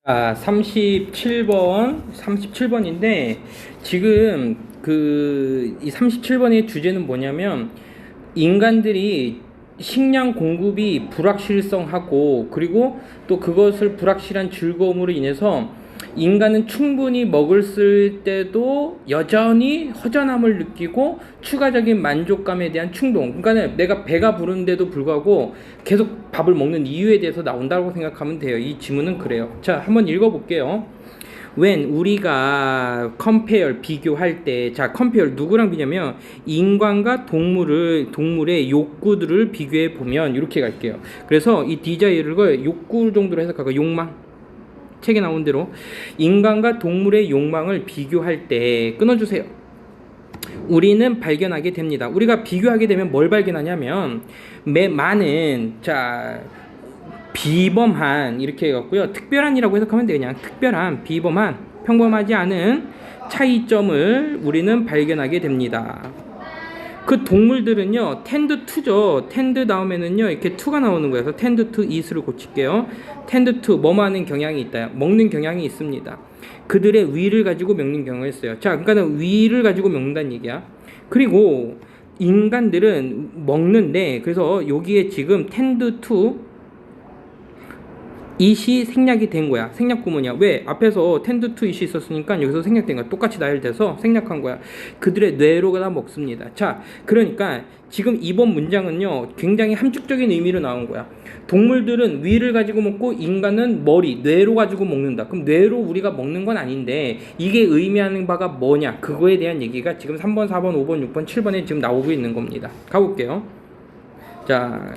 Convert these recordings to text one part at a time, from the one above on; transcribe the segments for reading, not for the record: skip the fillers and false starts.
37번인데 지금 이 37번의 주제는 뭐냐면 인간들이 식량 공급이 불확실성하고 그리고 또 그것을 불확실한 즐거움으로 인해서 인간은 충분히 먹을 때도 여전히 허전함을 느끼고 추가적인 만족감에 대한 충동, 그러니까 내가 배가 부른데도 불구하고 계속 밥을 먹는 이유에 대해서 나온다고 생각하면 돼요. 이 지문은 그래요. 자, 한번 읽어볼게요. when 우리가 compare 비교할 때, 자, compare 누구랑 비교하면 인간과 동물의 욕구들을 비교해 보면 이렇게 갈게요. 그래서 이 desire를 욕구 정도로 해석하고 욕망, 책에 나온 대로 인간과 동물의 욕망을 비교할 때 끊어주세요. 우리는 발견하게 됩니다. 우리가 비교하게 되면 뭘 발견하냐면 많은 비범한 이렇게 해갖고요. 특별한이라고 해석하면 돼요. 그냥 특별한, 비범한, 평범하지 않은 차이점을 우리는 발견하게 됩니다. 그 동물들은요, tend to죠. tend 다음에는요, 이렇게 to가 나오는 거예요. 그래서 tend to eat를 고칠게요. tend to, 뭐뭐 하는 경향이 있다. 먹는 경향이 있습니다. 그들의 위를 가지고 먹는 경향이 있어요. 자, 그러니까 위를 가지고 먹는다는 얘기야. 그리고 인간들은 먹는데, 그래서 여기에 지금 tend to it이 생략이 된 거야. 생략 구문이야. 왜? 앞에서 tend to it이 있었으니까 여기서 생략된 거야. 똑같이 나열돼서 생략한 거야. 그들의 뇌로 다 먹습니다. 자, 그러니까 지금 이번 문장은요, 굉장히 함축적인 의미로 나온 거야. 동물들은 위를 가지고 먹고 인간은 머리, 뇌로 가지고 먹는다. 그럼 뇌로 우리가 먹는 건 아닌데 이게 의미하는 바가 뭐냐? 그거에 대한 얘기가 지금 3번, 4번, 5번, 6번, 7번에 지금 나오고 있는 겁니다. 가볼게요. 자,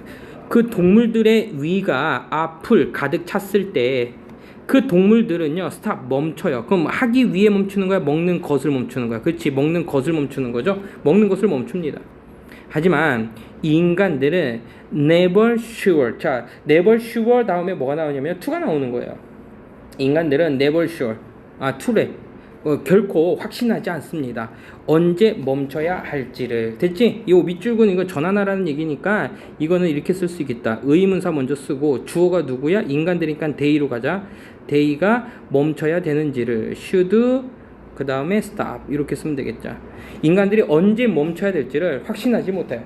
그 동물들의 위가 앞을 가득 찼을 때 그 동물들은요, 스탑, 멈춰요. 그럼 하기 위해 멈추는 거야? 먹는 것을 멈추는 거야? 그렇지, 먹는 것을 멈추는 거죠. 먹는 것을 멈춥니다. 하지만 인간들은 never sure. 자, never sure 다음에 뭐가 나오냐면 to가 나오는 거예요. 인간들은 never sure, to래. 결코 확신하지 않습니다. 언제 멈춰야 할지를. 됐지? 이 밑줄은 이거 전환하라는 얘기니까 이거는 이렇게 쓸 수 있겠다. 의문사 먼저 쓰고 주어가 누구야? 인간들이니까 they로 가자. they가 멈춰야 되는지를 should 그 다음에 stop 이렇게 쓰면 되겠죠. 인간들이 언제 멈춰야 될지를 확신하지 못해요.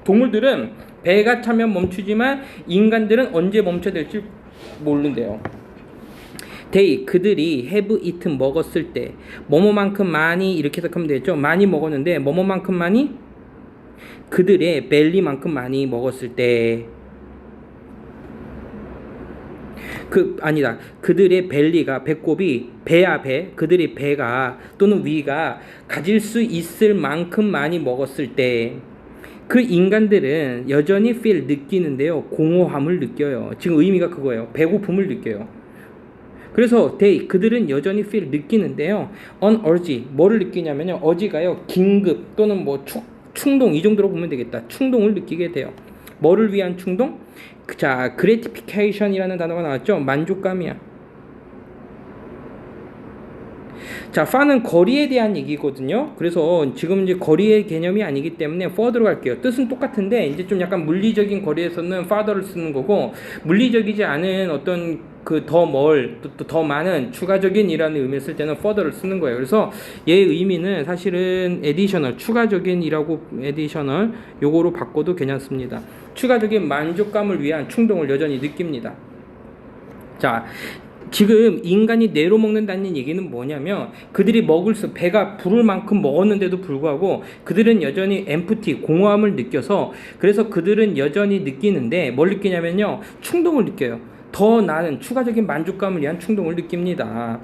동물들은 배가 차면 멈추지만 인간들은 언제 멈춰야 될지 모른대요. 그들이 have eaten 먹었을 때 뭐뭐만큼 많이 이렇게 해석하면 되겠죠. 많이 먹었는데 뭐뭐만큼 많이? 그들의 벨리만큼 많이 먹었을 때 아니다. 그들의 벨리가 배꼽이 배야 배. 그들의 배가 또는 위가 가질 수 있을 만큼 많이 먹었을 때 그 인간들은 여전히 feel 느끼는데요. 공허함을 느껴요. 지금 의미가 그거예요. 배고픔을 느껴요. 그래서 그들은 여전히 feel 느끼는데요. on urge 뭐를 느끼냐면요. urge가요. 긴급 또는 뭐 충동 이 정도로 보면 되겠다. 충동을 느끼게 돼요. 뭐를 위한 충동? 자, gratification이라는 단어가 나왔죠. 만족감이야. 자, far는 거리에 대한 얘기거든요. 그래서 지금 이제 거리의 개념이 아니기 때문에 fur로 갈게요. 뜻은 똑같은데 이제 좀 약간 물리적인 거리에서는 farther를 쓰는 거고 물리적이지 않은 어떤 또 더 많은 추가적인 이라는 의미를 쓸 때는 further를 쓰는 거예요. 그래서 얘의 의미는 사실은 additional, 추가적인이라고 additional 요거로 바꿔도 괜찮습니다. 추가적인 만족감을 위한 충동을 여전히 느낍니다. 자, 지금 인간이 뇌로 먹는다는 얘기는 뭐냐면 그들이 배가 부를 만큼 먹었는데도 불구하고 그들은 여전히 empty, 공허함을 느껴서 그래서 그들은 여전히 느끼는데 뭘 느끼냐면요. 충동을 느껴요. 더 나은 추가적인 만족감을 위한 충동을 느낍니다.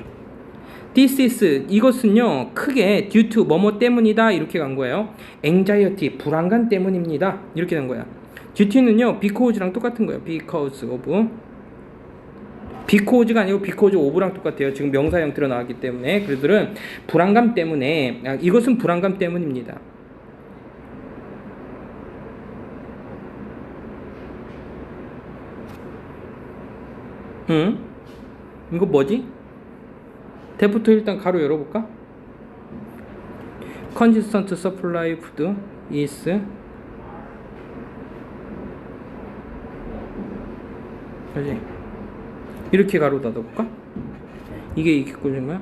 This is 이것은요 크게 due to 뭐뭐 때문이다 이렇게 간 거예요. anxiety 불안감 때문입니다 이렇게 된 거야. due to는요 because랑 똑같은 거예요. because of because가 아니고 because of랑 똑같아요. 지금 명사 형태로 나왔기 때문에 그들은 불안감 때문에 이것은 불안감 때문입니다. 이거 뭐지? 대부터 일단 가로 열어볼까? consistent supply food is 그지? 이렇게 가로 닫아볼까? 이게 꽂은 거야?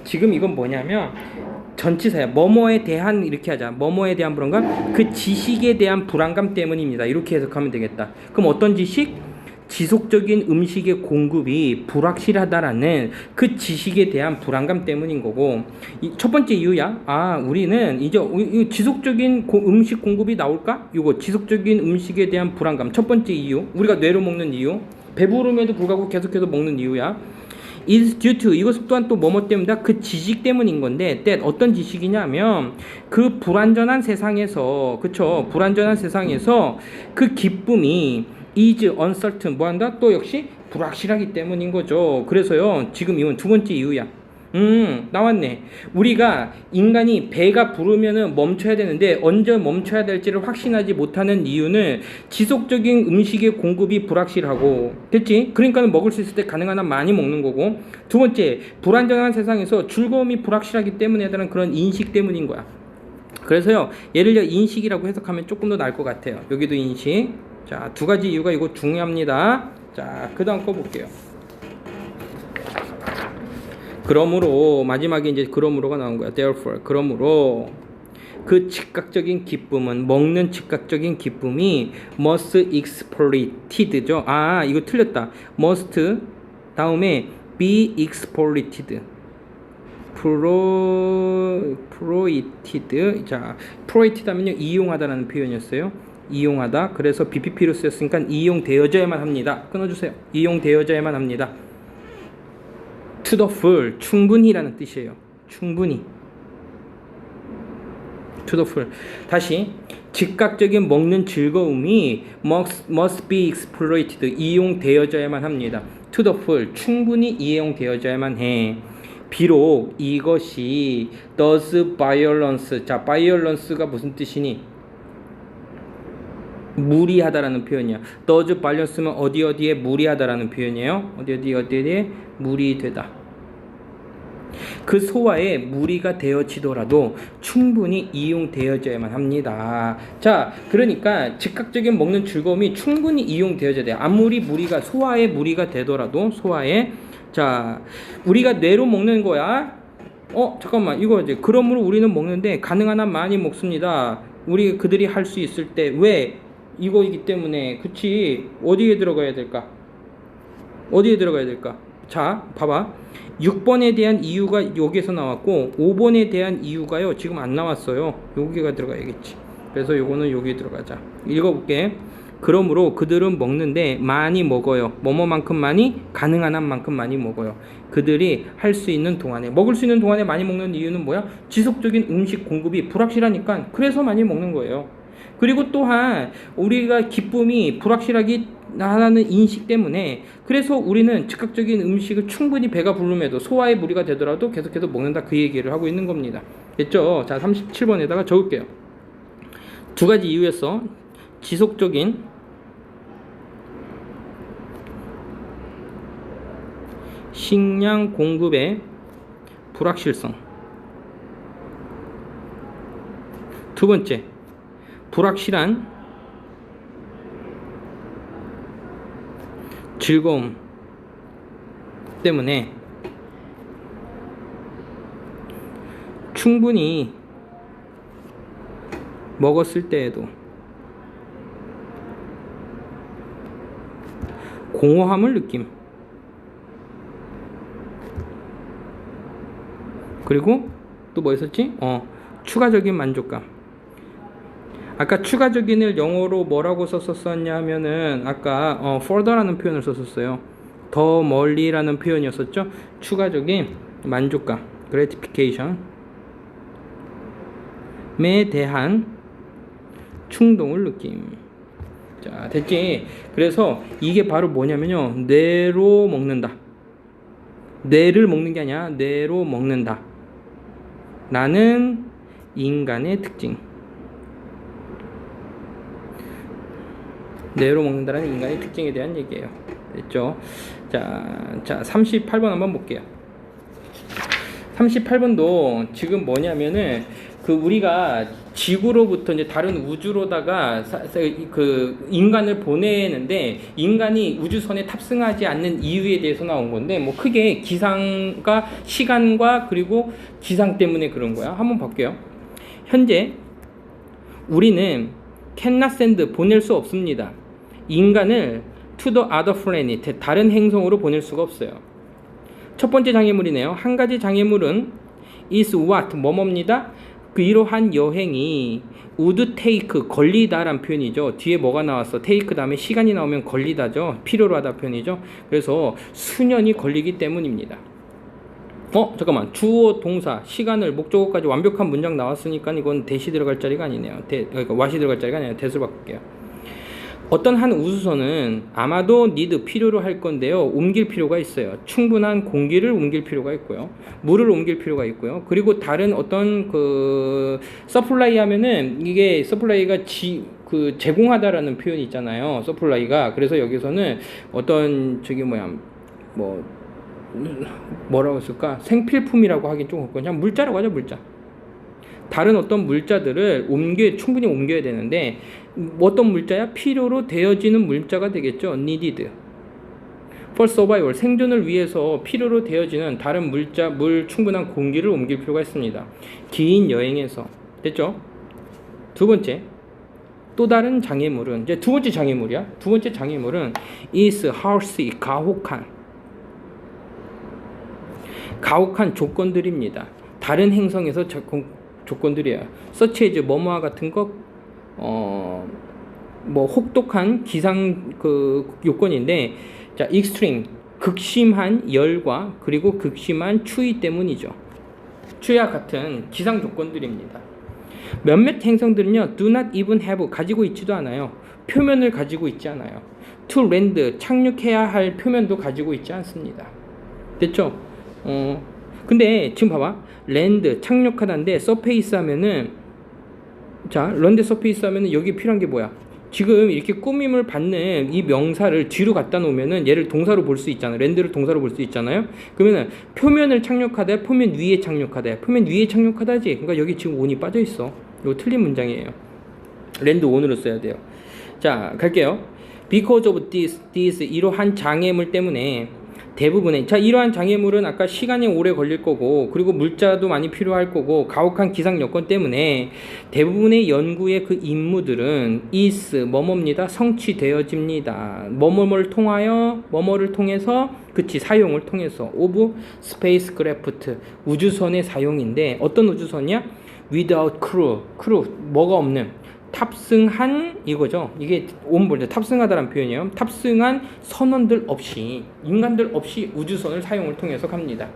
지금 이건 뭐냐면 전치사야. 뭐뭐에 대한 이렇게 하자. 뭐뭐에 대한 불안감? 그 지식에 대한 불안감 때문입니다. 이렇게 해석하면 되겠다. 그럼 어떤 지식? 지속적인 음식의 공급이 불확실하다라는 그 지식에 대한 불안감 때문인 거고, 첫 번째 이유야. 우리는 이제 지속적인 음식 공급이 나올까? 이거 지속적인 음식에 대한 불안감. 첫 번째 이유. 우리가 뇌로 먹는 이유. 배부름에도 불구하고 계속해서 먹는 이유야. is due to 이것 또한 또 뭐뭐 때문이다? 그 지식 때문인 건데 that 어떤 지식이냐면 그 불완전한 세상에서 그쵸? 불완전한 세상에서 그 기쁨이 is uncertain 뭐한다? 또 역시 불확실하기 때문인 거죠. 그래서요 지금 이건 두 번째 이유야. 나왔네. 우리가 인간이 배가 부르면은 멈춰야 되는데 언제 멈춰야 될지를 확신하지 못하는 이유는 지속적인 음식의 공급이 불확실하고, 됐지? 그러니까 먹을 수 있을 때 가능한 한 많이 먹는 거고, 두 번째 불안정한 세상에서 즐거움이 불확실하기 때문에 대한 그런 인식 때문인 거야. 그래서요 예를 들어 인식이라고 해석하면 조금 더 나을 것 같아요. 여기도 인식. 자, 두 가지 이유가 이거 중요합니다. 자, 그 다음 거 볼게요. 그러므로 마지막에 이제 그러므로가 나온 거야. Therefore 그러므로 그 즉각적인 기쁨은 먹는 즉각적인 기쁨이 must exploited죠. 이거 틀렸다. must 다음에 be exploited. exploited. 자, exploited 하면요 이용하다라는 표현이었어요. 이용하다. 그래서 BPP로 쓰였으니까 이용되어져야만 합니다. 끊어주세요. 이용되어져야만 합니다. to the full 충분히라는 뜻이에요. 충분히. to the full. 다시 즉각적인 먹는 즐거움이 must be exploited 이용되어져야만 합니다. to the full 충분히 이용되어져야만 해. 비록 이것이 does violence. 자, violence가 무슨 뜻이니? 무리하다라는 표현이야. does violence면 어디에 무리하다라는 표현이에요. 어디에 무리되다. 그 소화에 무리가 되어지더라도 충분히 이용되어져야만 합니다. 자, 그러니까 즉각적인 먹는 즐거움이 충분히 이용되어져야 돼요. 아무리 무리가 소화에 무리가 되더라도 소화에. 자, 우리가 뇌로 먹는 거야. 잠깐만 이거 이제 그러므로 우리는 먹는데 가능한 한 많이 먹습니다. 우리 그들이 할 수 있을 때. 왜? 이거이기 때문에. 그치? 어디에 들어가야 될까? 자, 봐봐. 6번에 대한 이유가 여기에서 나왔고 5번에 대한 이유가요 지금 안 나왔어요. 여기가 들어가야겠지. 그래서 요거는 여기 들어가자. 읽어볼게. 그러므로 그들은 먹는데 많이 먹어요. 뭐뭐만큼 많이? 가능한 한 만큼 많이 먹어요. 그들이 할 수 있는 동안에. 먹을 수 있는 동안에 많이 먹는 이유는 뭐야? 지속적인 음식 공급이 불확실하니까 그래서 많이 먹는 거예요. 그리고 또한 우리가 기쁨이 불확실하기 하나는 인식 때문에 그래서 우리는 즉각적인 음식을 충분히 배가 부르면도 소화에 무리가 되더라도 계속해서 먹는다 그 얘기를 하고 있는 겁니다. 됐죠? 자, 37번에다가 적을게요. 두 가지 이유였어. 지속적인 식량 공급의 불확실성. 두 번째, 불확실한 즐거움 때문에 충분히 먹었을 때에도 공허함을 느낌. 그리고 또 뭐 있었지? 추가적인 만족감. 아까 추가적인을 영어로 뭐라고 썼었냐 하면은 아까 further라는 표현을 썼었어요. 더 멀리라는 표현이었었죠. 추가적인 만족감, gratification에 대한 충동을 느낌. 자, 됐지? 그래서 이게 바로 뭐냐면요, 뇌로 먹는다. 뇌를 먹는 게 아니라 뇌로 먹는다 라는 인간의 특징. 뇌로 먹는다라는 인간의 특징에 대한 얘기예요. 됐죠? 자, 38번 한번 볼게요. 38번도 지금 뭐냐면은 그 우리가 지구로부터 이제 다른 우주로다가 그 인간을 보내는데 인간이 우주선에 탑승하지 않는 이유에 대해서 나온 건데 뭐 크게 기상과 시간과 그리고 기상 때문에 그런 거야. 한번 볼게요. 현재 우리는 cannot send 보낼 수 없습니다. 인간을 to the other planet 다른 행성으로 보낼 수가 없어요. 첫 번째 장애물이네요. 한 가지 장애물은 is what 뭐뭐입니다. 그 이러한 여행이 would take 걸리다란 표현이죠. 뒤에 뭐가 나왔어? take 다음에 시간이 나오면 걸리다죠. 필요로 하다 표현이죠. 그래서 수년이 걸리기 때문입니다. 잠깐만. 주어 동사 시간을 목적어까지 완벽한 문장 나왔으니까 이건 대시 들어갈 자리가 아니네요. 그러니까 what이 들어갈 자리가 아니에요. 대수로 바꿀게요. 어떤 한 우주선은 아마도 need 필요로 할 건데요. 옮길 필요가 있어요. 충분한 공기를 옮길 필요가 있고요. 물을 옮길 필요가 있고요. 그리고 다른 어떤 그 서플라이 하면은 이게 서플라이가 제공하다라는 표현이 있잖아요. 서플라이가. 그래서 여기서는 어떤 뭐라고 했을까? 생필품이라고 하긴 좀 그냥 물자라고 하죠. 물자. 다른 어떤 물자들을 충분히 옮겨야 되는데 어떤 물자야? 필요로 되어지는 물자가 되겠죠. needed. for survival. 생존을 위해서 필요로 되어지는 다른 물 충분한 공기를 옮길 필요가 있습니다. 긴 여행에서. 됐죠? 두 번째. 또 다른 장애물은 이제 두 번째 장애물이야. 두 번째 장애물은 is harsh. 가혹한 조건들입니다. 다른 행성에서 조건들이에요. such as 뭐뭐와 같은 것, 혹독한 기상 요건인데, 자, extreme 극심한 열과 그리고 극심한 추위 때문이죠. 추위와 같은 기상 조건들입니다. 몇몇 행성들은요, do not even have 가지고 있지도 않아요. 표면을 가지고 있지 않아요. to land 착륙해야 할 표면도 가지고 있지 않습니다. 됐죠? 근데 지금 봐봐. 랜드 착륙하다인데 서페이스 하면은 랜드 서페이스 하면은 여기 필요한 게 뭐야? 지금 이렇게 꾸밈을 받는 이 명사를 뒤로 갖다 놓으면은 얘를 동사로 볼 수 있잖아요. 랜드를 동사로 볼 수 있잖아요. 그러면은 표면을 착륙하다, 표면 위에 착륙하다, 표면 위에 착륙하다지. 그러니까 여기 지금 온이 빠져 있어. 이거 틀린 문장이에요. 랜드 온으로 써야 돼요. 자, 갈게요. Because of this 이러한 장애물 때문에 대부분의 이러한 장애물은 아까 시간이 오래 걸릴 거고 그리고 물자도 많이 필요할 거고 가혹한 기상 여건 때문에 대부분의 연구의 그 임무들은 is 뭐뭐입니다. 성취되어집니다. 뭐뭐를 통하여 뭐뭐를 통해서 사용을 통해서 of spacecraft 우주선의 사용인데 어떤 우주선이야? without crew 뭐가 없는 탑승한 이거죠. 이게 온보드 탑승하다라는 표현이에요. 탑승한 선원들 없이 인간들 없이 우주선을 사용을 통해서 갑니다.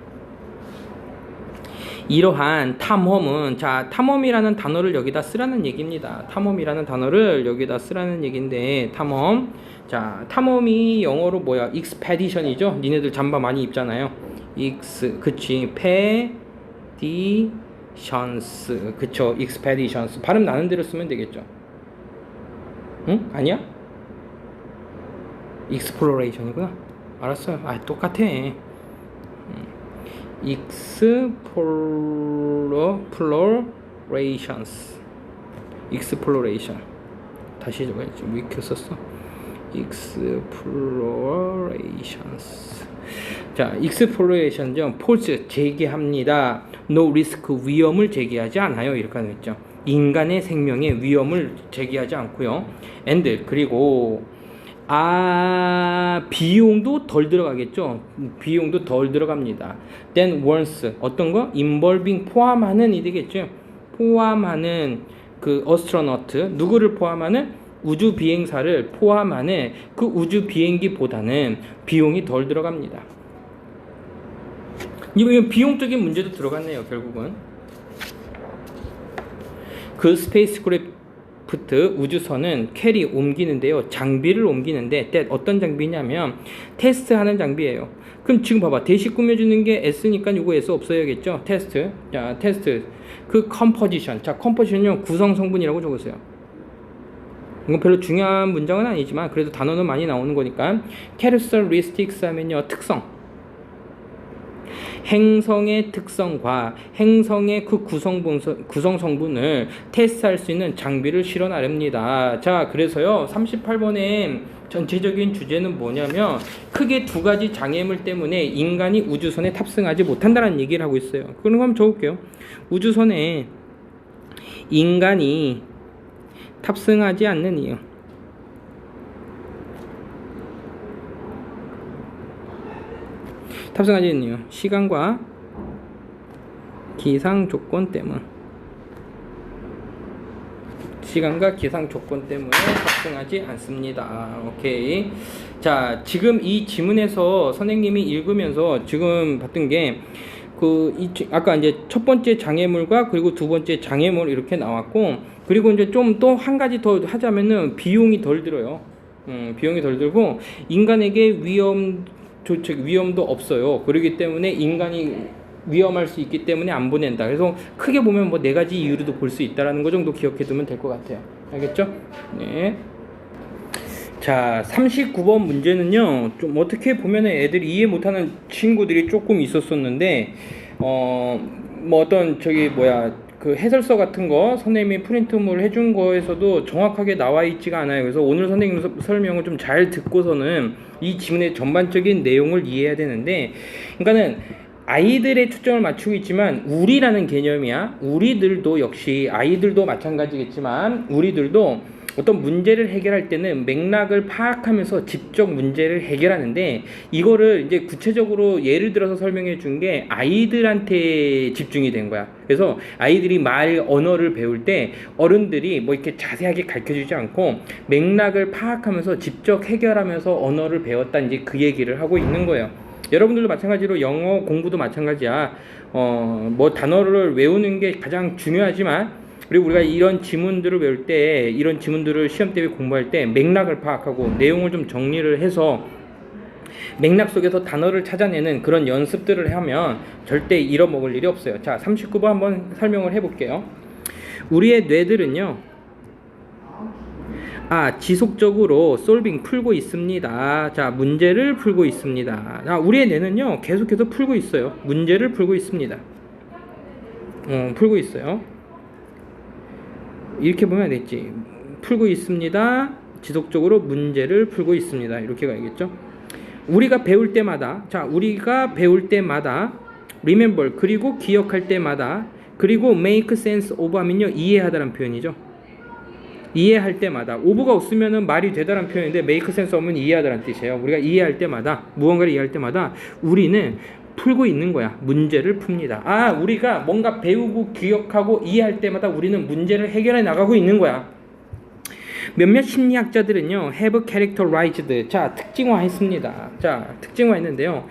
이러한 탐험은 탐험이라는 단어를 여기다 쓰라는 얘기입니다. 탐험이라는 단어를 여기다 쓰라는 얘기인데 탐험이 영어로 뭐야? expedition이죠. 니네들 잠바 많이 입잖아요. 그쵸. expeditions. 발음 나는 대로 쓰면 되겠죠. 응? 아니야? exploration이구나. 알았어요. 똑같아. exploration. 다시 적어야지. 왜 이렇게 썼어? explorations. exploration죠. pose 제기합니다. no risk 위험을 제기하지 않아요. 이렇게 하겠죠. 인간의 생명에 위험을 제기하지 않고요. and 그리고 비용도 덜 들어가겠죠. 비용도 덜 들어갑니다. then once 어떤 거? involving 포함하는 이 되겠죠. 포함하는 그 astronaut 누구를 포함하는 우주 비행사를 포함하는 그 우주 비행기보다는 비용이 덜 들어갑니다. 이거 비용적인 문제도 들어갔네요. 결국은 그 스페이스크래프트 우주선은 캐리 옮기는데요. 장비를 옮기는데 어떤 장비냐면 테스트하는 장비예요. 그럼 지금 봐봐. 대시 꾸며주는 게 S니까 이거 S 없어야겠죠. 테스트. 테스트. 그 컴포지션. 컴포지션은 구성 성분이라고 적으세요. 이건 별로 중요한 문장은 아니지만 그래도 단어는 많이 나오는 거니까 characteristics 하면요. 특성. 행성의 특성과 행성의 그 구성 성분을 테스트할 수 있는 장비를 실어 나릅니다. 자, 그래서요 38번의 전체적인 주제는 뭐냐면 크게 두 가지 장애물 때문에 인간이 우주선에 탑승하지 못한다는 얘기를 하고 있어요. 그런 거 한번 적을게요. 우주선에 인간이 탑승하지 않는 이유. 탑승하지 않는 이유. 시간과 기상 조건 때문. 시간과 기상 조건 때문에 탑승하지 않습니다. 오케이. 자, 지금 이 지문에서 선생님이 읽으면서 지금 봤던 게 아까 이제 첫 번째 장애물과 그리고 두 번째 장애물 이렇게 나왔고, 그리고 이제 좀 또 한 가지 더 하자면은 비용이 덜 들어요. 비용이 덜 들고 인간에게 위험도 없어요. 그렇기 때문에 인간이 위험할 수 있기 때문에 안 보낸다. 그래서 크게 보면 뭐 네 가지 이유로도 볼 수 있다라는 거 정도 기억해 두면 될 것 같아요. 알겠죠? 네. 자, 39번 문제는요, 좀 어떻게 보면 애들이 이해 못하는 친구들이 조금 있었었는데, 뭐 어떤 그 해설서 같은 거 선생님이 프린트물 해준 거에서도 정확하게 나와 있지가 않아요. 그래서 오늘 선생님 설명을 좀 잘 듣고서는 이 지문의 전반적인 내용을 이해해야 되는데, 그러니까는 아이들의 초점을 맞추고 있지만 우리라는 개념이야. 우리들도 역시 아이들도 마찬가지겠지만 우리들도 어떤 문제를 해결할 때는 맥락을 파악하면서 직접 문제를 해결하는데, 이거를 이제 구체적으로 예를 들어서 설명해 준 게 아이들한테 집중이 된 거야. 그래서 아이들이 언어를 배울 때 어른들이 뭐 이렇게 자세하게 가르쳐 주지 않고 맥락을 파악하면서 직접 해결하면서 언어를 배웠다, 이제 그 얘기를 하고 있는 거예요. 여러분들도 마찬가지로 영어 공부도 마찬가지야. 뭐 단어를 외우는 게 가장 중요하지만, 그리고 우리가 이런 지문들을 외울 때, 이런 지문들을 시험 때 공부할 때 맥락을 파악하고 내용을 좀 정리를 해서 맥락 속에서 단어를 찾아내는 그런 연습들을 하면 절대 잃어먹을 일이 없어요. 자, 39번 한번 설명을 해볼게요. 우리의 뇌들은요, 지속적으로 솔빙 풀고 있습니다. 자, 문제를 풀고 있습니다. 자, 우리의 뇌는요 계속해서 풀고 있어요. 문제를 풀고 있습니다. 풀고 있어요. 이렇게 보면 되겠지. 풀고 있습니다. 지속적으로 문제를 풀고 있습니다. 이렇게 가야겠죠. 우리가 배울 때마다, remember, 그리고 기억할 때마다, 그리고 make sense of 하면요 이해하다라는 표현이죠. 이해할 때마다, of가 없으면은 말이 되다라는 표현인데 make sense of는 이해하다라는 뜻이에요. 우리가 이해할 때마다, 무언가를 이해할 때마다 우리는 풀고 있는 거야. 문제를 풉니다. 우리가 뭔가 배우고 기억하고 이해할 때마다 우리는 문제를 해결해 나가고 있는 거야. 몇몇 심리학자들은요 have characterized, 자, 특징화했습니다. 자, 특징화했는데요,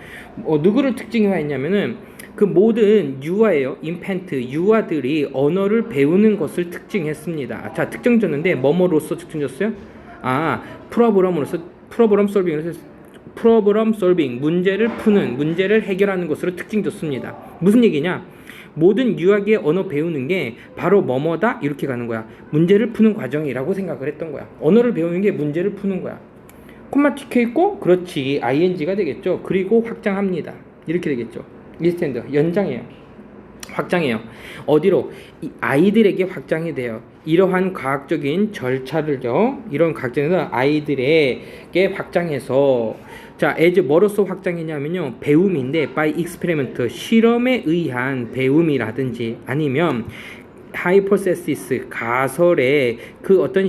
누구를 특징화했냐면은 그 모든 유아예요. 인펜트, 유아들이 언어를 배우는 것을 특징했습니다. 자, 특징 줬는데 뭐뭐로서 특징 줬어요? 프로블럼 솔빙, 문제를 푸는, 문제를 해결하는 것으로 특징 줬습니다. 무슨 얘기냐? 모든 유학의 언어 배우는 게 바로 뭐뭐다? 이렇게 가는 거야. 문제를 푸는 과정이라고 생각을 했던 거야. 언어를 배우는 게 문제를 푸는 거야. 콤마 찍혀 있고, 그렇지, ing가 되겠죠. 그리고 확장합니다. 이렇게 되겠죠. 익스텐드, 연장해요. 확장해요. 어디로? 이 아이들에게 확장이 돼요. 이러한 과학적인 절차를요, 이런 과학적인 아이들에게 확장해서, 자, as 뭐로써 확장했냐면요, 배움인데 by experiment, 실험에 의한 배움이라든지 아니면 hypothesis, 가설의 그 어떤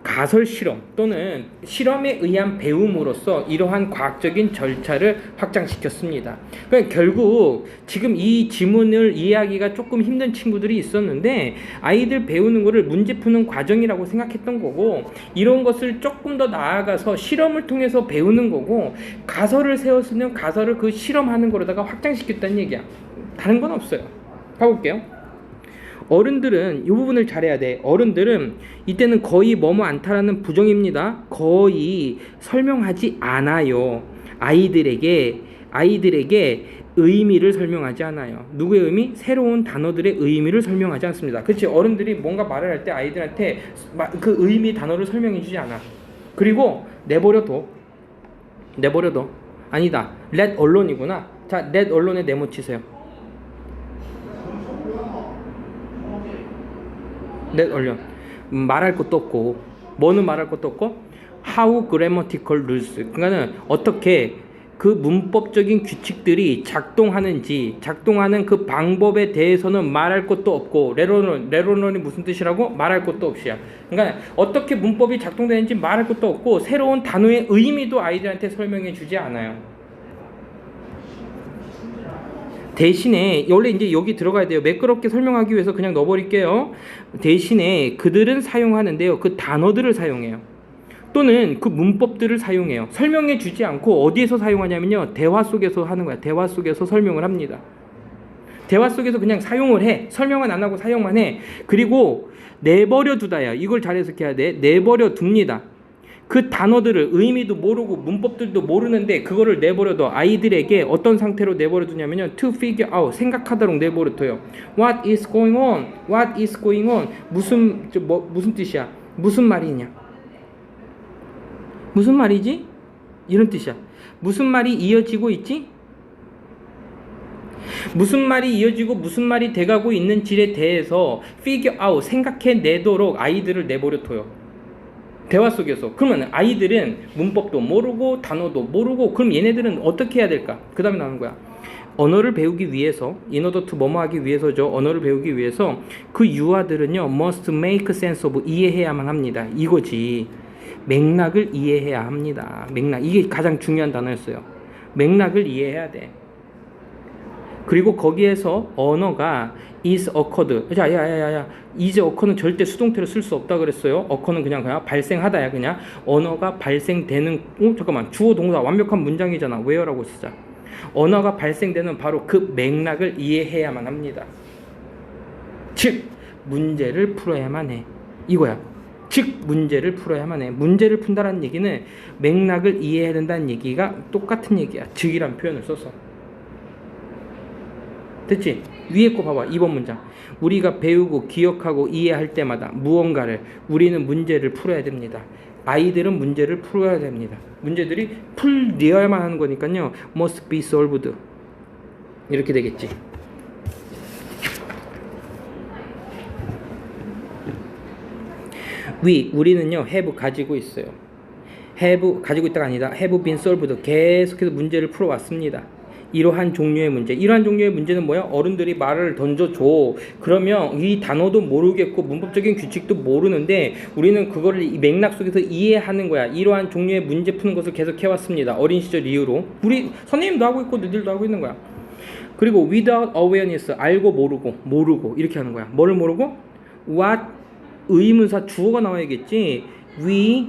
가설 실험 또는 실험에 의한 배움으로써 이러한 과학적인 절차를 확장시켰습니다. 그러니까 결국 지금 이 지문을 이해하기가 조금 힘든 친구들이 있었는데, 아이들 배우는 거를 문제 푸는 과정이라고 생각했던 거고, 이런 것을 조금 더 나아가서 실험을 통해서 배우는 거고, 가설을 세웠으면 가설을 그 실험하는 거로다가 확장시켰다는 얘기야. 다른 건 없어요. 가볼게요. 어른들은 이 부분을 잘해야 돼. 어른들은 이때는 거의 뭐뭐 않다라는 부정입니다. 거의 설명하지 않아요. 아이들에게 의미를 설명하지 않아요. 누구의 의미? 새로운 단어들의 의미를 설명하지 않습니다. 그렇지? 어른들이 뭔가 말을 할 때 아이들한테 그 의미 단어를 설명해 주지 않아. 그리고 내버려둬. 아니다. let alone이구나. 자, 넷 언론에 네모 치세요. 넷 언론. 말할 것도 없고, 뭐는 말할 것도 없고, how grammatical rules. 그러니까는 어떻게 그 문법적인 규칙들이 작동하는 그 방법에 대해서는 말할 것도 없고, 레로넌이 무슨 뜻이라고? 말할 것도 없이야. 그러니까 어떻게 문법이 작동되는지 말할 것도 없고, 새로운 단어의 의미도 아이들한테 설명해 주지 않아요. 대신에 원래 이제 여기 들어가야 돼요. 매끄럽게 설명하기 위해서 그냥 넣어버릴게요. 대신에 그들은 사용하는데요. 그 단어들을 사용해요. 또는 그 문법들을 사용해요. 설명해 주지 않고 어디에서 사용하냐면요. 대화 속에서 하는 거야. 대화 속에서 설명을 합니다. 대화 속에서 그냥 사용을 해. 설명은 안 하고 사용만 해. 그리고 내버려 두다야. 이걸 잘 해석해야 돼. 내버려 둡니다. 그 단어들을 의미도 모르고 문법들도 모르는데 그거를 내버려둬. 아이들에게 어떤 상태로 내버려두냐면요. to figure out, 생각하도록 내버려둬요. What is going on? What is going on? 무슨 뜻이야? 무슨 말이냐? 무슨 말이지? 이런 뜻이야. 무슨 말이 이어지고 있지? 무슨 말이 이어지고 무슨 말이 돼가고 있는지에 대해서 figure out, 생각해내도록 아이들을 내버려둬요. 대화 속에서. 그러면 아이들은 문법도 모르고 단어도 모르고 그럼 얘네들은 어떻게 해야 될까? 그 다음에 나오는 거야. 언어를 배우기 위해서 in order to 뭐뭐 하기 위해서죠. 언어를 배우기 위해서 그 유아들은요 must make sense of, 이해해야만 합니다. 이거지. 맥락을 이해해야 합니다. 맥락. 이게 가장 중요한 단어였어요. 맥락을 이해해야 돼. 그리고 거기에서 언어가 is occurred. 야야야야. is occur는 절대 수동태로 쓸 수 없다 그랬어요. occur는 그냥 발생하다야. 그냥 언어가 발생되는. 잠깐만. 주어 동사 완벽한 문장이잖아. where라고 쓰자. 언어가 발생되는 바로 그 맥락을 이해해야만 합니다. 즉 문제를 풀어야만 해. 이거야. 즉 문제를 풀어야만 해. 문제를 푼다는 얘기는 맥락을 이해해야 된다는 얘기가 똑같은 얘기야. 즉이란 표현을 써서. 됐지? 위에 거 봐봐. 2번 문장. 우리가 배우고 기억하고 이해할 때마다 무언가를 우리는 문제를 풀어야 됩니다. 아이들은 문제를 풀어야 됩니다. 문제들이 풀려야만 하는 거니까요. must be solved. 이렇게 되겠지. 우리는요 have 가지고 있어요. have 가지고 있다가 아니다. have been solved. 계속해서 문제를 풀어왔습니다. 이러한 종류의 문제. 이러한 종류의 문제는 뭐야? 어른들이 말을 던져줘. 그러면 이 단어도 모르겠고 문법적인 규칙도 모르는데 우리는 그거를 이 맥락 속에서 이해하는 거야. 이러한 종류의 문제 푸는 것을 계속 해왔습니다. 어린 시절 이후로. 우리 선생님도 하고 있고 너희들도 하고 있는 거야. 그리고 without awareness, 알고 모르고 이렇게 하는 거야. 뭐를 모르고? what 의문사 주어가 나와야겠지. we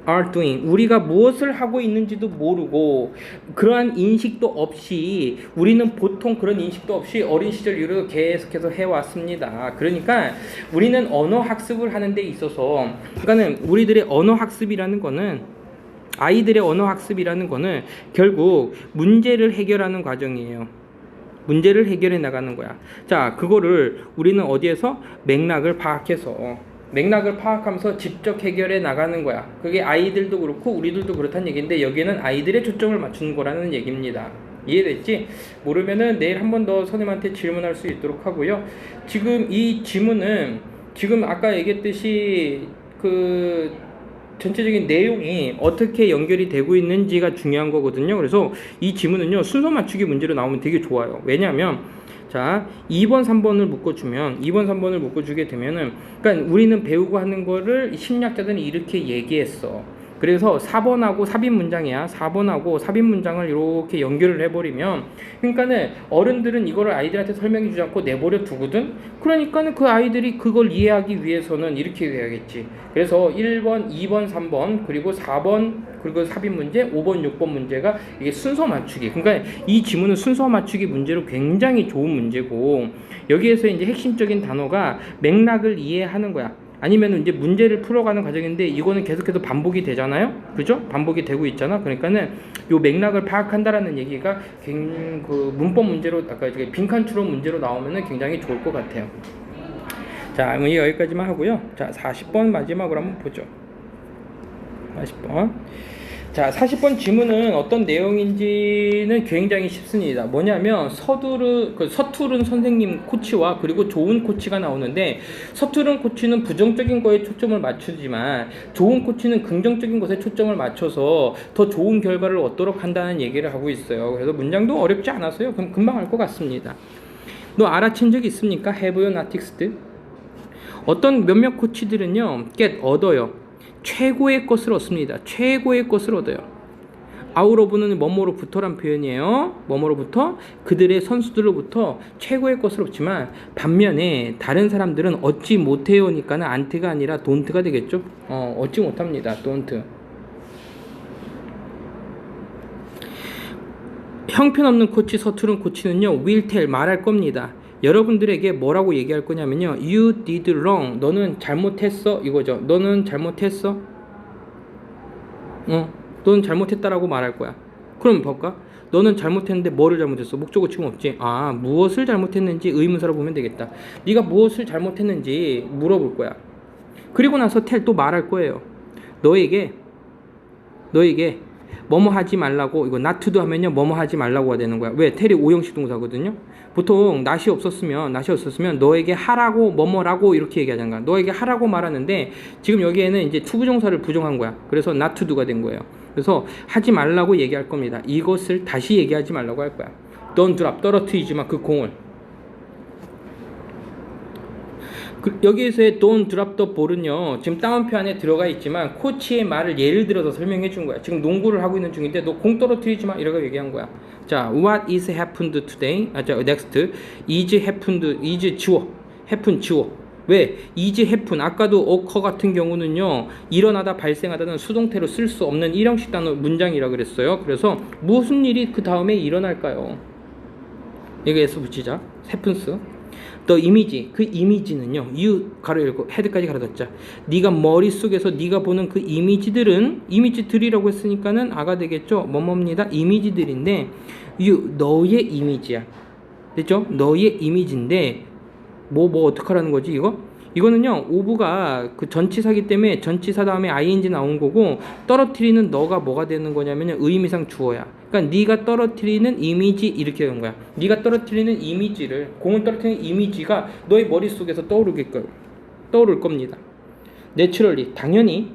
are doing, 우리가 무엇을 하고 있는지도 모르고 그러한 인식도 없이 우리는 보통 그런 인식도 없이 어린 시절 이후로 계속해서 해왔습니다. 그러니까 우리는 언어 학습을 하는 데 있어서, 그러니까는 우리들의 언어 학습이라는 거는, 아이들의 언어 학습이라는 거는 결국 문제를 해결하는 과정이에요. 문제를 해결해 나가는 거야. 자, 그거를 우리는 어디에서? 맥락을 파악하면서 직접 해결해 나가는 거야. 그게 아이들도 그렇고 우리들도 그렇다는 얘기인데 여기는 아이들의 초점을 맞추는 거라는 얘기입니다. 이해됐지? 모르면은 내일 한 번 더 선생님한테 질문할 수 있도록 하고요. 지금 이 지문은 지금 아까 얘기했듯이 그 전체적인 내용이 어떻게 연결이 되고 있는지가 중요한 거거든요. 그래서 이 지문은요 순서 맞추기 문제로 나오면 되게 좋아요. 왜냐하면 자, 2번, 3번을 묶어주면, 2번, 3번을 묶어주게 되면은, 그러니까 우리는 배우고 하는 거를 심리학자들은 이렇게 얘기했어. 그래서 4번하고 삽입 문장이야. 4번하고 삽입 문장을 이렇게 연결을 해버리면, 그러니까는 어른들은 이거를 아이들한테 설명해 주지 않고 내버려 두거든? 그러니까는 그 아이들이 그걸 이해하기 위해서는 이렇게 해야겠지. 그래서 1번, 2번, 3번, 그리고 4번, 그리고 삽입 문제, 5번, 6번 문제가 이게 순서 맞추기. 그러니까 이 지문은 순서 맞추기 문제로 굉장히 좋은 문제고, 여기에서 이제 핵심적인 단어가 맥락을 이해하는 거야. 아니면 이제 문제를 풀어가는 과정인데 이거는 계속해서 반복이 되잖아요. 그죠? 반복이 되고 있잖아. 그러니까는 요 맥락을 파악한다라는 얘기가 그 문법 문제로, 아까 빈칸 추론 문제로 나오면은 굉장히 좋을 것 같아요. 자, 여기까지만 하고요. 자, 40번 마지막으로 한번 보죠. 40번. 자, 40번 지문은 어떤 내용인지는 굉장히 쉽습니다. 뭐냐면 서투른 선생님 코치와 그리고 좋은 코치가 나오는데, 서투른 코치는 부정적인 거에 초점을 맞추지만 좋은 코치는 긍정적인 것에 초점을 맞춰서 더 좋은 결과를 얻도록 한다는 얘기를 하고 있어요. 그래서 문장도 어렵지 않아서요. 그럼 금방 알 것 같습니다. 너 알아챈 적 있습니까? Have you noticed? 어떤 몇몇 코치들은요, 얻어요. 최고의 것을 얻습니다. 최고의 것을 얻어요. 아웃오브는 뭐뭐로부터란 표현이에요. 뭐뭐로부터, 그들의 선수들로부터 최고의 것을 얻지만, 반면에 다른 사람들은 얻지 못해요니까는 안트가 아니라 돈트가 되겠죠. 얻지 못합니다. 돈트. 형편없는 코치, 서투른 코치는요, will tell, 말할 겁니다. 여러분들에게 뭐라고 얘기할 거냐면요, you did wrong, 너는 잘못했어, 이거죠. 너는 잘못했어. 너는 잘못했다라고 말할 거야. 그럼 볼까? 너는 잘못했는데 뭐를 잘못했어? 목적어 지금 없지. 무엇을 잘못했는지 의문사로 보면 되겠다. 네가 무엇을 잘못했는지 물어볼 거야. 그리고 나서 tell, 또 말할 거예요. 너에게 뭐뭐 하지 말라고, 이거 not to 하면요, 뭐뭐 하지 말라고가 되는 거야. 왜? tell이 오형식 동사거든요. 보통 not이 없었으면 너에게 하라고, 뭐뭐라고 이렇게 얘기하잖아. 거야. 너에게 하라고 말하는데 지금 여기에는 이제 투부정사를 부정한 거야. 그래서 not to do가 된 거예요. 그래서 하지 말라고 얘기할 겁니다. 이것을 다시 얘기하지 말라고 할 거야. Don't drop, 떨어뜨리지 마, 그 공을. 여기에서의 don't drop the ball은요, 지금 다운표 안에 들어가 있지만 코치의 말을 예를 들어서 설명해 준 거야. 지금 농구를 하고 있는 중인데 너 공 떨어뜨리지 마, 이라고 얘기한 거야. 자, what is happened today? next. is happened, is 지워. happen 지워. 왜? is happen, 아까도 occur 같은 경우는요, 일어나다, 발생하다는 수동태로 쓸 수 없는 일형식 단어 문장이라 그랬어요. 그래서 무슨 일이 그 다음에 일어날까요? 여기에서 붙이자. happens. The image, 그 이미지는요, you 가로 열고 헤드까지 가로닫자. 네가 머릿속에서 네가 보는 그 이미지들이라고 했으니까는 아가 되겠죠. 뭐뭐입니다. 이미지들인데, 너의 이미지야. 됐죠? 너의 이미지인데 뭐 어떡하라는 거지 이거? 이거는요, 오브가 그 전치사기 때문에 전치사 다음에 ing 나온 거고, 떨어뜨리는 너가 뭐가 되는 거냐면요, 의미상 주어야. 그러니까 네가 떨어뜨리는 이미지, 이렇게 하는 거야. 네가 떨어뜨리는 이미지를, 공을 떨어뜨리는 이미지가 너의 머릿속에서 떠오를 겁니다. Naturally, 당연히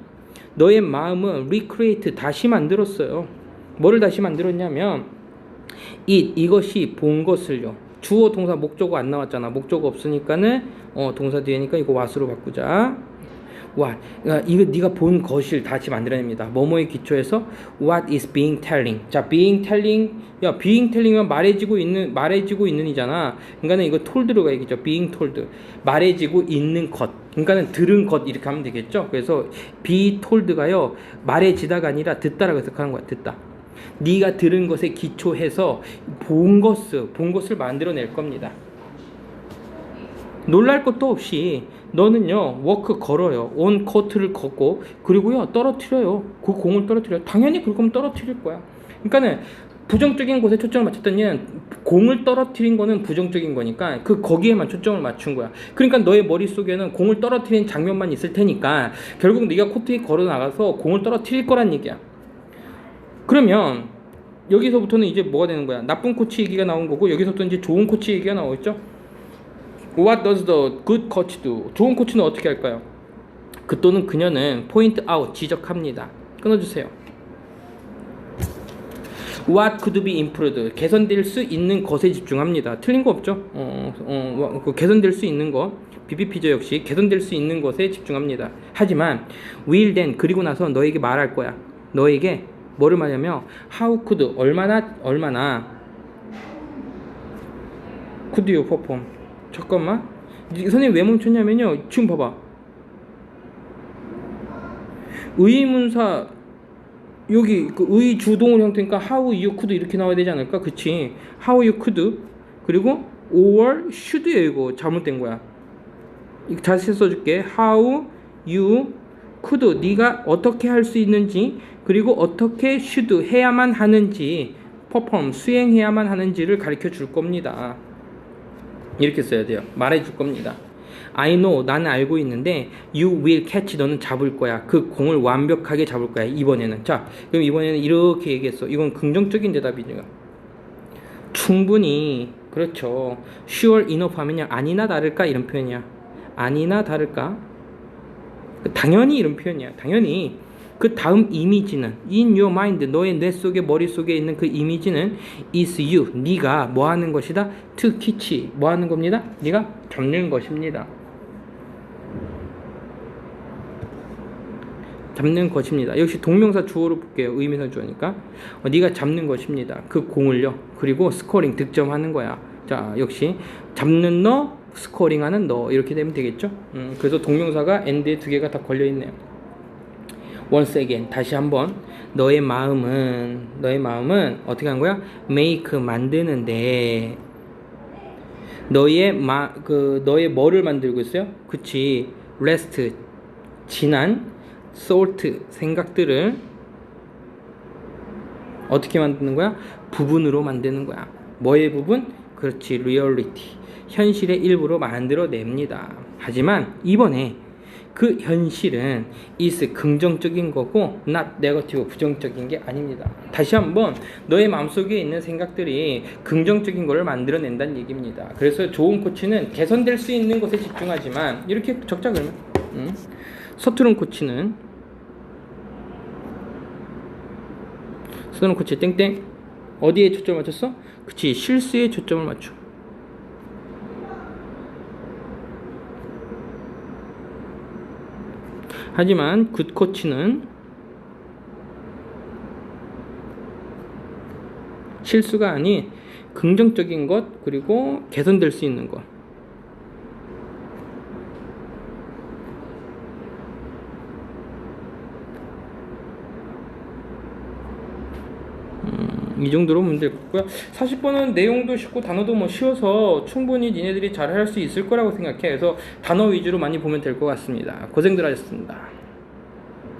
너의 마음은 recreate, 다시 만들었어요. 뭐를 다시 만들었냐면 이것이 본 것을요. 주어 동사 목적어 안 나왔잖아. 목적어 없으니까는 동사 뒤에니까 이거 what으로 바꾸자. what, 이거 네가 본 것을 다시 만들어냅니다. 뭐뭐의 기초에서 what is being telling. 자, being telling은 말해지고 있는 이잖아. 그러니까는 이거 told가 얘기죠. being told, 말해지고 있는 것. 그러니까는 들은 것, 이렇게 하면 되겠죠. 그래서 be told가요, 말해지다가 아니라 듣다라고 해석하는 거야. 듣다. 네가 들은 것에 기초해서 본 것을 만들어낼 겁니다. 놀랄 것도 없이 너는요, 워크 걸어요. 온 코트를 걷고, 그리고요, 떨어뜨려요. 그 공을 떨어뜨려요. 당연히 그럴 거면 떨어뜨릴 거야. 그러니까는 부정적인 곳에 초점을 맞췄더니 공을 떨어뜨린 거는 부정적인 거니까 거기에만 초점을 맞춘 거야. 그러니까 너의 머릿속에는 공을 떨어뜨린 장면만 있을 테니까 결국 네가 코트에 걸어 나가서 공을 떨어뜨릴 거란 얘기야. 그러면 여기서부터는 이제 뭐가 되는 거야? 나쁜 코치 얘기가 나온 거고, 여기서부터 이제 좋은 코치 얘기가 나오겠죠? What does the good coach do? 좋은 코치는 어떻게 할까요? 그 또는 그녀는 point out, 지적합니다. 끊어주세요. What could be improved? 개선될 수 있는 것에 집중합니다. 틀린 거 없죠? 개선될 수 있는 거. BBP죠. 역시 개선될 수 있는 것에 집중합니다. 하지만 will then, 그리고 나서 너에게 말할 거야. 너에게 뭐를 말하냐면 how could, 얼마나 could you perform. 잠깐만, 선생님 왜 멈췄냐면요, 지금 봐봐, 의문사 여기 그 의 주동을 형태니까 how you could 이렇게 나와야 되지 않을까? 그치? how you could, 그리고 or should예요. 이거 잘못된 거야. 이거 다시 써줄게. how you could, 네가 어떻게 할 수 있는지, 그리고 어떻게 should, 해야만 하는지, perform, 수행해야만 하는지를 가르쳐 줄 겁니다. 이렇게 써야 돼요. 말해 줄 겁니다. I know 나는 알고 있는데 you will catch 너는 잡을 거야. 그 공을 완벽하게 잡을 거야. 이번에는. 자, 그럼 이번에는 이렇게 얘기했어. 이건 긍정적인 대답이죠. 충분히 그렇죠. sure enough 하면요. 아니나 다를까 이런 표현이야. 아니나 다를까? 당연히 이런 표현이야. 당연히. 그 다음 이미지는 in your mind 너의 뇌 속에 머릿속에 있는 그 이미지는 is you 네가 뭐 하는 것이다? to catch 뭐 하는 겁니다? 네가 잡는 것입니다. 잡는 것입니다. 역시 동명사 주어로 볼게요. 의미사 주어니까 네가 잡는 것입니다. 그 공을요. 그리고 스코링 득점하는 거야. 자, 역시 잡는 너, 스코링하는 너 이렇게 되면 되겠죠. 그래서 동명사가 and에 두 개가 다 걸려 있네요. once again 다시 한번 너의 마음은 어떻게 한 거야? make 만드는데 너의 너의 뭐를 만들고 있어요? 그치 rest 지난 thought 생각들을 어떻게 만드는 거야? 부분으로 만드는 거야. 뭐의 부분? 그렇지 reality 현실의 일부로 만들어냅니다. 하지만 이번에 그 현실은 is 긍정적인 거고 not negative 부정적인 게 아닙니다. 다시 한번 너의 마음속에 있는 생각들이 긍정적인 거를 만들어낸다는 얘기입니다. 그래서 좋은 코치는 개선될 수 있는 것에 집중하지만 이렇게 적자 그러면 서투른 코치는 땡땡 어디에 초점을 맞췄어? 그치 실수에 초점을 맞춰. 하지만 굿 코치는 실수가 아닌 긍정적인 것 그리고 개선될 수 있는 것 이 정도로 보면 될 것 같고요. 40번은 내용도 쉽고 단어도 뭐 쉬워서 충분히 니네들이 잘 할 수 있을 거라고 생각해. 그래서 단어 위주로 많이 보면 될 것 같습니다. 고생들 하셨습니다.